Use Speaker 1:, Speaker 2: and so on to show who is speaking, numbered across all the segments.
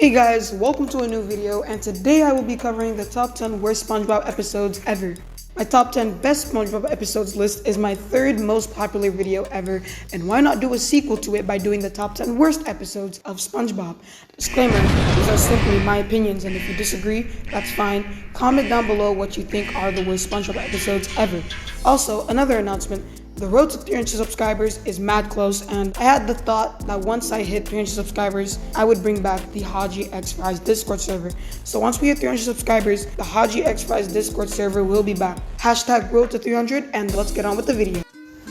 Speaker 1: Hey guys, welcome to a new video, and today I will be covering the top 10 worst SpongeBob episodes ever. My top 10 best SpongeBob episodes list is my third most popular video ever, and why not do a sequel to it by doing the top 10 worst episodes of SpongeBob? Disclaimer, these are simply my opinions, and if you disagree, that's fine. Comment down below what you think are the worst SpongeBob episodes ever. Also, another announcement. The road to 300 subscribers is mad close, and I had the thought that once I hit 300 subscribers, I would bring back the HadjixFries Discord server. So once we hit 300 subscribers, the HadjixFries Discord server will be back. Hashtag road to 300, and let's get on with the video.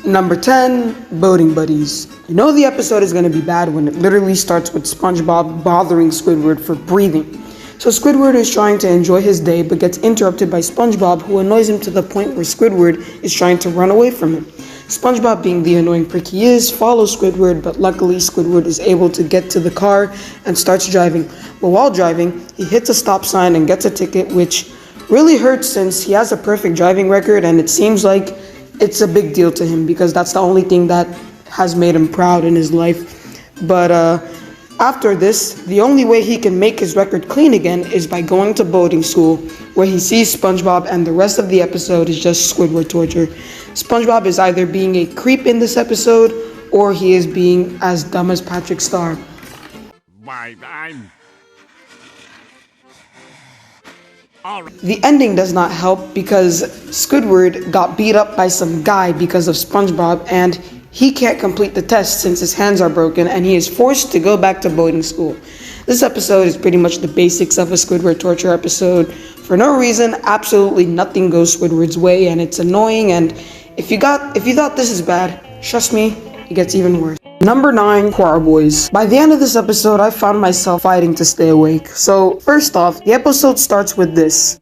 Speaker 1: Number 10, Boating Buddies. You know the episode is going to be bad when it literally starts with SpongeBob bothering Squidward for breathing. So Squidward is trying to enjoy his day but gets interrupted by SpongeBob, who annoys him to the point where Squidward is trying to run away from him. SpongeBob, being the annoying prick he is, follows Squidward, but luckily Squidward is able to get to the car and starts driving. But while driving, he hits a stop sign and gets a ticket, which really hurts since he has a perfect driving record, and it seems like it's a big deal to him because that's the only thing that has made him proud in his life. But after this, the only way he can make his record clean again is by going to boating school, where he sees SpongeBob, and the rest of the episode is just Squidward torture. SpongeBob is either being a creep in this episode, or he is being as dumb as Patrick Star. The ending does not help because Squidward got beat up by some guy because of SpongeBob, and he can't complete the test since his hands are broken, and he is forced to go back to boating school. This episode is pretty much the basics of a Squidward torture episode. For no reason, absolutely nothing goes Squidward's way, and it's annoying, and if you thought this is bad, trust me, it gets even worse. Number 9, Choir Boys. By the end of this episode, I found myself fighting to stay awake. So, first off, the episode starts with this.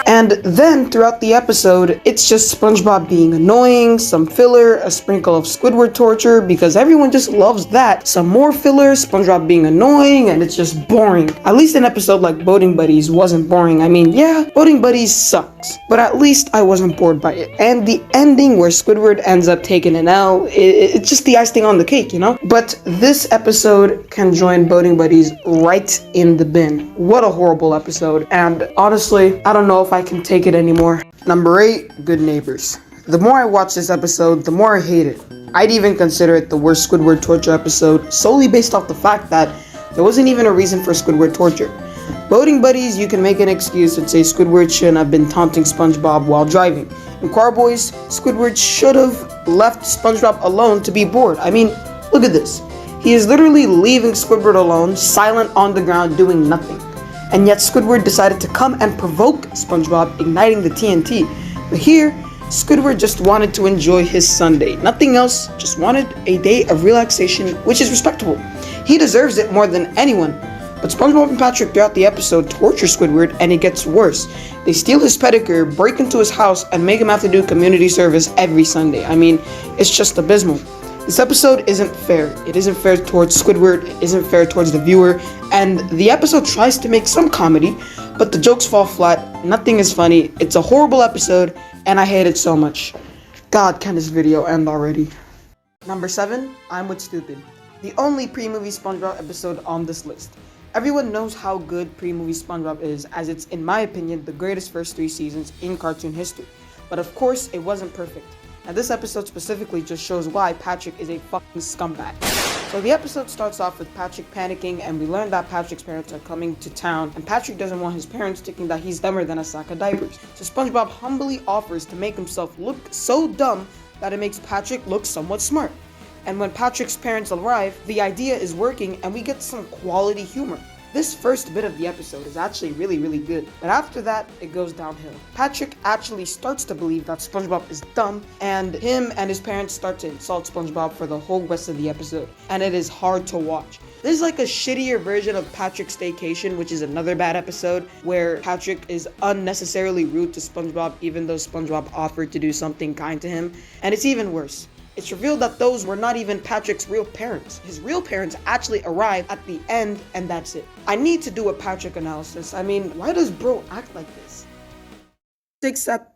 Speaker 1: And then, throughout the episode, it's just SpongeBob being annoying, some filler, a sprinkle of Squidward torture, because everyone just loves that. Some more filler, SpongeBob being annoying, and it's just boring. At least an episode like Boating Buddies wasn't boring. I mean, yeah, Boating Buddies sucks, but at least I wasn't bored by it. And the ending where Squidward ends up taking an L, it's just the icing on the cake, you know? But this episode can join Boating Buddies right in the bin. What a horrible episode, and honestly, I don't know if I can take it anymore. Number 8, Good Neighbors. The more I watch this episode, the more I hate it. I'd even consider it the worst Squidward torture episode solely based off the fact that there wasn't even a reason for Squidward torture. Boating Buddies, you can make an excuse and say Squidward shouldn't have been taunting SpongeBob while driving. In Choir Boys, Squidward should have left SpongeBob alone to be bored. I mean, look at this. He is literally leaving Squidward alone, silent on the ground, doing nothing. And yet Squidward decided to come and provoke SpongeBob, igniting the TNT. But here, Squidward just wanted to enjoy his Sunday. Nothing else, just wanted a day of relaxation, which is respectable. He deserves it more than anyone. But SpongeBob and Patrick throughout the episode torture Squidward, and it gets worse. They steal his pedicure, break into his house, and make him have to do community service every Sunday. I mean, it's just abysmal. This episode isn't fair. It isn't fair towards Squidward, it isn't fair towards the viewer, and the episode tries to make some comedy, but the jokes fall flat, nothing is funny, it's a horrible episode, and I hate it so much. God, can this video end already? Number 7, I'm with Stupid. The only pre-movie SpongeBob episode on this list. Everyone knows how good pre-movie SpongeBob is, as it's, in my opinion, the greatest first 3 seasons in cartoon history. But of course, it wasn't perfect. And this episode specifically just shows why Patrick is a fucking scumbag. So the episode starts off with Patrick panicking, and we learn that Patrick's parents are coming to town, and Patrick doesn't want his parents thinking that he's dumber than a sack of diapers. So SpongeBob humbly offers to make himself look so dumb that it makes Patrick look somewhat smart. And when Patrick's parents arrive, the idea is working, and we get some quality humor. This first bit of the episode is actually really good, but after that, it goes downhill. Patrick actually starts to believe that SpongeBob is dumb, and him and his parents start to insult SpongeBob for the whole rest of the episode, and it is hard to watch. This is like a shittier version of Patrick's Staycation, which is another bad episode, where Patrick is unnecessarily rude to SpongeBob even though SpongeBob offered to do something kind to him, and it's even worse. It's revealed that those were not even Patrick's real parents. His real parents actually arrive at the end, and that's it. I need to do a Patrick analysis. I mean, why does bro act like this?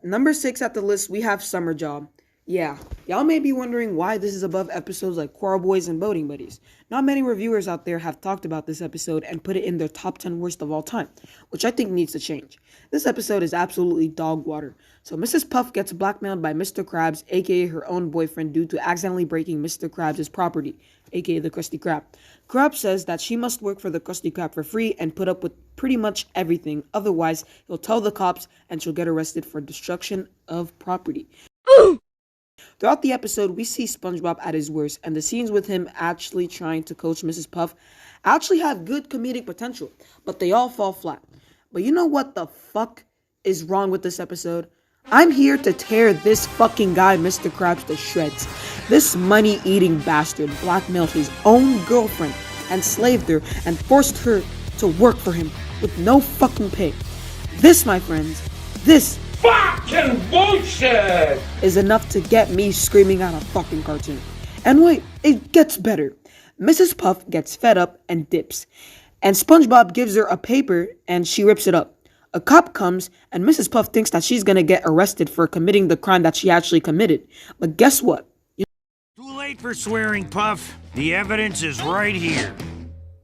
Speaker 1: Number 6 at the list, we have Summer Job. Yeah, y'all may be wondering why this is above episodes like Quarrel Boys and Boating Buddies. Not many reviewers out there have talked about this episode and put it in their top 10 worst of all time, which I think needs to change. This episode is absolutely dog water. So Mrs. Puff gets blackmailed by Mr. Krabs, aka her own boyfriend, due to accidentally breaking Mr. Krabs' property, aka the Krusty Krab. Krabs says that she must work for the Krusty Krab for free and put up with pretty much everything, otherwise he'll tell the cops and she'll get arrested for destruction of property. Throughout the episode, we see SpongeBob at his worst, and the scenes with him actually trying to coach Mrs. Puff actually have good comedic potential, but they all fall flat. But you know what the fuck is wrong with this episode? I'm here to tear this fucking guy, Mr. Krabs, to shreds. This money-eating bastard blackmailed his own girlfriend, enslaved her, and forced her to work for him with no fucking pay. This, my friends, this
Speaker 2: fucking bullshit
Speaker 1: is enough to get me screaming at a fucking cartoon. And wait, it gets better. Mrs. Puff gets fed up and dips, and SpongeBob gives her a paper and she rips it up. A cop comes and Mrs. Puff thinks that she's gonna get arrested for committing the crime that she actually committed. But guess what?
Speaker 3: Too late for swearing, Puff. The evidence is right here.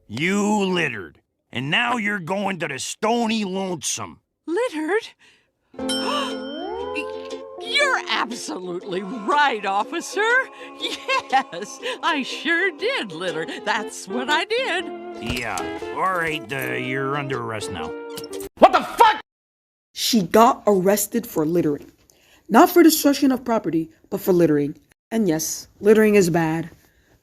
Speaker 3: You littered, and now you're going to the Stony Lonesome.
Speaker 4: Littered? You're absolutely right, officer. Yes, I sure did litter. That's what I did.
Speaker 3: Yeah, all right, you're under arrest now.
Speaker 2: What the fuck?
Speaker 1: She got arrested for littering. Not for destruction of property, but for littering. And yes, littering is bad.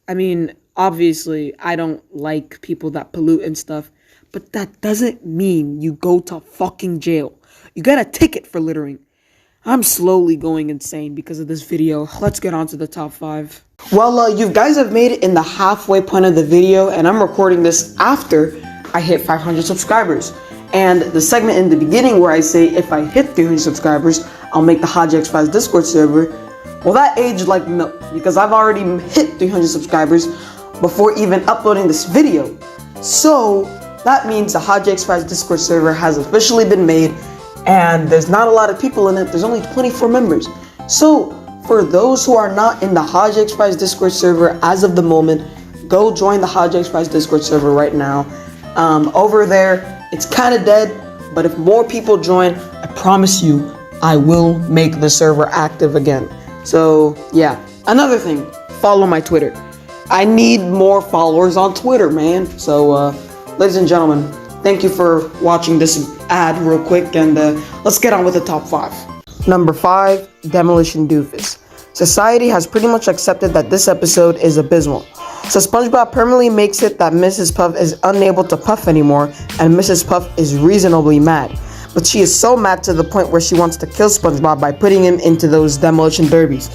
Speaker 1: I mean, obviously, I don't like people that pollute and stuff, but that doesn't mean you go to fucking jail. You get a ticket for littering. I'm slowly going insane because of this video. Let's get on to the top 5. Well, you guys have made it in the halfway point of the video, and I'm recording this after I hit 500 subscribers. And the segment in the beginning where I say if I hit 300 subscribers, I'll make the HadjixFries Discord server. Well, that aged like milk because I've already hit 300 subscribers before even uploading this video. So that means the HadjixFries Discord server has officially been made, and there's not a lot of people in it. There's only 24 members. So for those who are not in the HadjixFries Discord server as of the moment, go join the HadjixFries Discord server right now. Over there, it's kind of dead, but if more people join, I promise you, I will make the server active again. So yeah, another thing, follow my Twitter. I need more followers on Twitter, man. So ladies and gentlemen, thank you for watching this ad real quick, and let's get on with the top 5. Number 5, Demolition Doofus. Society has pretty much accepted that this episode is abysmal. So SpongeBob permanently makes it that Mrs. Puff is unable to puff anymore, and Mrs. Puff is reasonably mad. But she is so mad to the point where she wants to kill SpongeBob by putting him into those demolition derbies.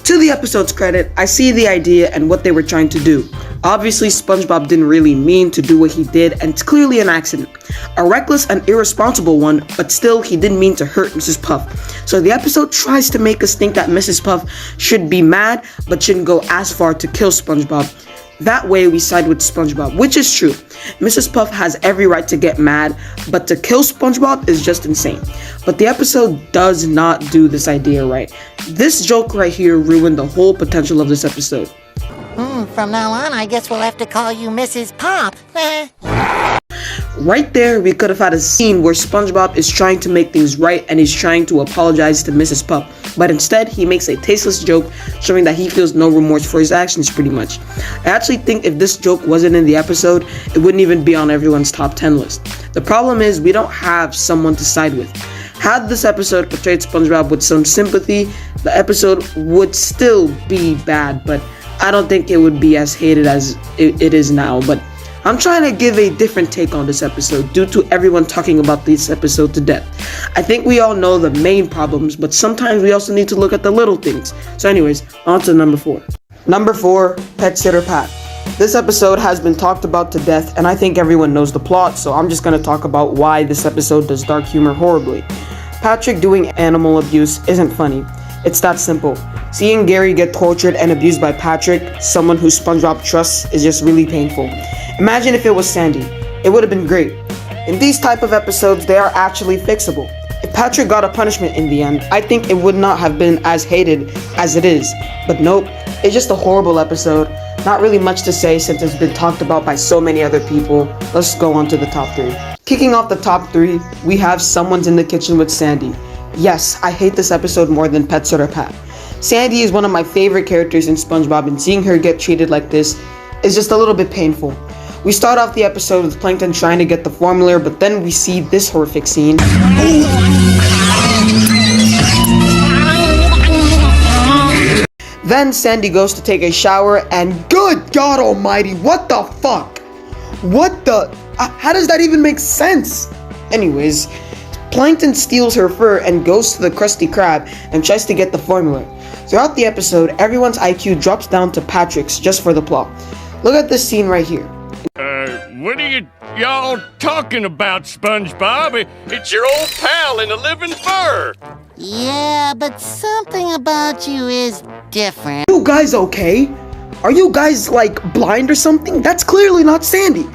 Speaker 1: To the episode's credit, I see the idea and what they were trying to do. Obviously, SpongeBob didn't really mean to do what he did, and it's clearly an accident. A reckless and irresponsible one, but still, he didn't mean to hurt Mrs. Puff. So the episode tries to make us think that Mrs. Puff should be mad, but shouldn't go as far to kill SpongeBob. That way, we side with SpongeBob, which is true. Mrs. Puff has every right to get mad, but to kill SpongeBob is just insane. But the episode does not do this idea right. This joke right here ruined the whole potential of this episode.
Speaker 5: From now on, I guess we'll have to call you Mrs. Pop.
Speaker 1: Right there, we could have had a scene where SpongeBob is trying to make things right and he's trying to apologize to Mrs. Puff. But instead, he makes a tasteless joke showing that he feels no remorse for his actions pretty much. I actually think if this joke wasn't in the episode, it wouldn't even be on everyone's top 10 list. The problem is we don't have someone to side with. Had this episode portrayed SpongeBob with some sympathy, the episode would still be bad, but I don't think it would be as hated as it is now. But I'm trying to give a different take on this episode due to everyone talking about this episode to death. I think we all know the main problems, but sometimes we also need to look at the little things. So anyways, on to number 4. Number 4, Pet Sitter Pat. This episode has been talked about to death, and I think everyone knows the plot, so I'm just going to talk about why this episode does dark humor horribly. Patrick doing animal abuse isn't funny. It's that simple. Seeing Gary get tortured and abused by Patrick, someone who SpongeBob trusts, is just really painful. Imagine if it was Sandy. It would have been great. In these type of episodes, they are actually fixable. If If Patrick got a punishment in the end, I think it would not have been as hated as it is. But nope, it's just a horrible episode. Not really much to say since it's been talked about by so many other people. Let's go on to the top 3. Kicking off the top 3, we have Someone's in the Kitchen with Sandy. Yes, I hate this episode more than Pet Sitter Pat. Sandy is one of my favorite characters in SpongeBob, and seeing her get treated like this is just a little bit painful. We start off the episode with Plankton trying to get the formula, but then we see this horrific scene. Then Sandy goes to take a shower, and good God almighty, what the fuck? What the? How does that even make sense? Anyways, Plankton steals her fur and goes to the Krusty Krab and tries to get the formula. Throughout the episode, everyone's IQ drops down to Patrick's just for the plot. Look at this scene right here.
Speaker 2: What are y'all talking about, SpongeBob? It's your old pal in a living fur.
Speaker 5: Yeah, but something about you is different.
Speaker 1: You guys okay? Are you guys like blind or something? That's clearly not Sandy.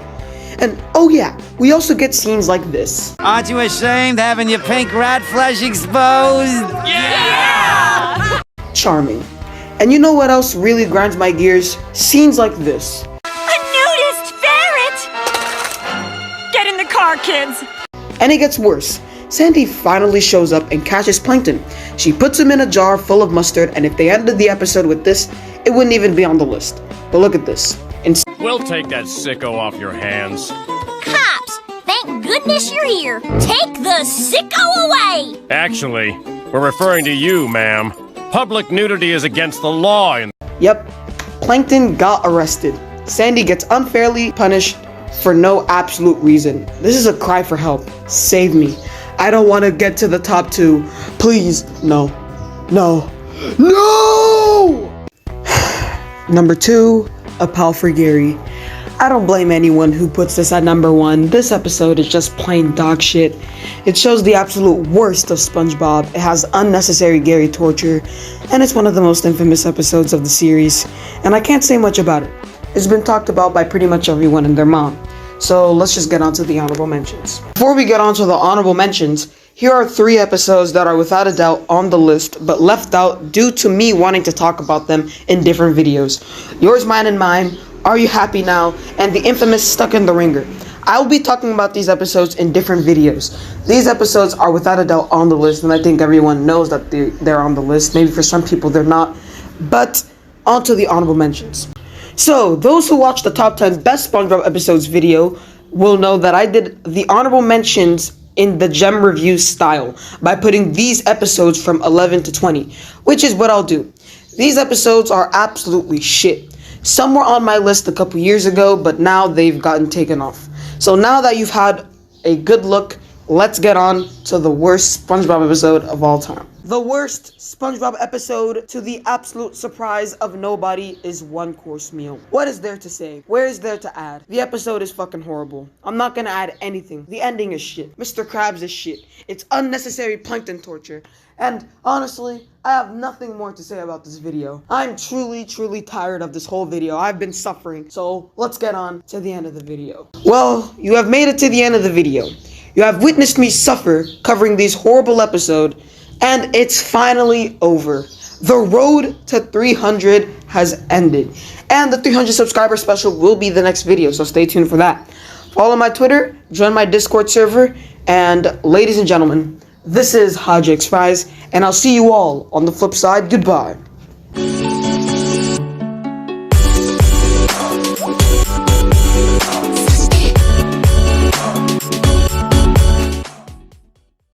Speaker 1: And oh yeah, we also get scenes like this.
Speaker 6: Aren't you ashamed having your pink rat flesh exposed?
Speaker 2: Yeah!
Speaker 1: Charming. And you know what else really grinds my gears? Scenes like this.
Speaker 7: A nudist ferret! Get in the car, kids!
Speaker 1: And it gets worse. Sandy finally shows up and catches Plankton. She puts him in a jar full of mustard, and if they ended the episode with this, it wouldn't even be on the list. But look at this.
Speaker 2: We'll take that sicko off your hands.
Speaker 7: Cops! Thank goodness you're here! Take the sicko away!
Speaker 2: Actually, we're referring to you, ma'am. Public nudity is against the law.
Speaker 1: Yep, Plankton got arrested. Sandy gets unfairly punished for no absolute reason. This is a cry for help. Save me. I don't want to get to the top 2. Please, no. No. No! Number 2, A Pal for Gary. I don't blame anyone who puts this at number 1. This episode is just plain dog shit. It shows the absolute worst of SpongeBob. It has unnecessary Gary torture, and it's one of the most infamous episodes of the series. And I can't say much about it. It's been talked about by pretty much everyone and their mom. So let's just get on to the honorable mentions. Before we get on to the honorable mentions, here are 3 episodes that are without a doubt on the list, but left out due to me wanting to talk about them in different videos. Yours, Mine, and Mine, Are You Happy Now, and the infamous Stuck in the Ringer. I will be talking about these episodes in different videos. These episodes are without a doubt on the list, and I think everyone knows that they're on the list. Maybe for some people they're not, but on to the honorable mentions. So, those who watched the top 10 best SpongeBob episodes video will know that I did the honorable mentions in the gem review style by putting these episodes from 11 to 20, which is what I'll do. These episodes are absolutely shit. Some were on my list a couple years ago, but now they've gotten taken off. So now that you've had a good look, let's get on to the worst SpongeBob episode of all time. The worst SpongeBob episode, to the absolute surprise of nobody, is One Course Meal. What is there to say? Where is there to add? The episode is fucking horrible. I'm not gonna add anything. The ending is shit. Mr. Krabs is shit. It's unnecessary Plankton torture. And honestly, I have nothing more to say about this video. I'm truly tired of this whole video. I've been suffering. So let's get on to the end of the video. Well, you have made it to the end of the video. You have witnessed me suffer covering these horrible episodes, and it's finally over. The road to 300 has ended, and the 300 subscriber special will be the next video, so stay tuned for that. Follow my Twitter, join my Discord server, and ladies and gentlemen, this is HadjixFries, and I'll see you all on the flip side. Goodbye.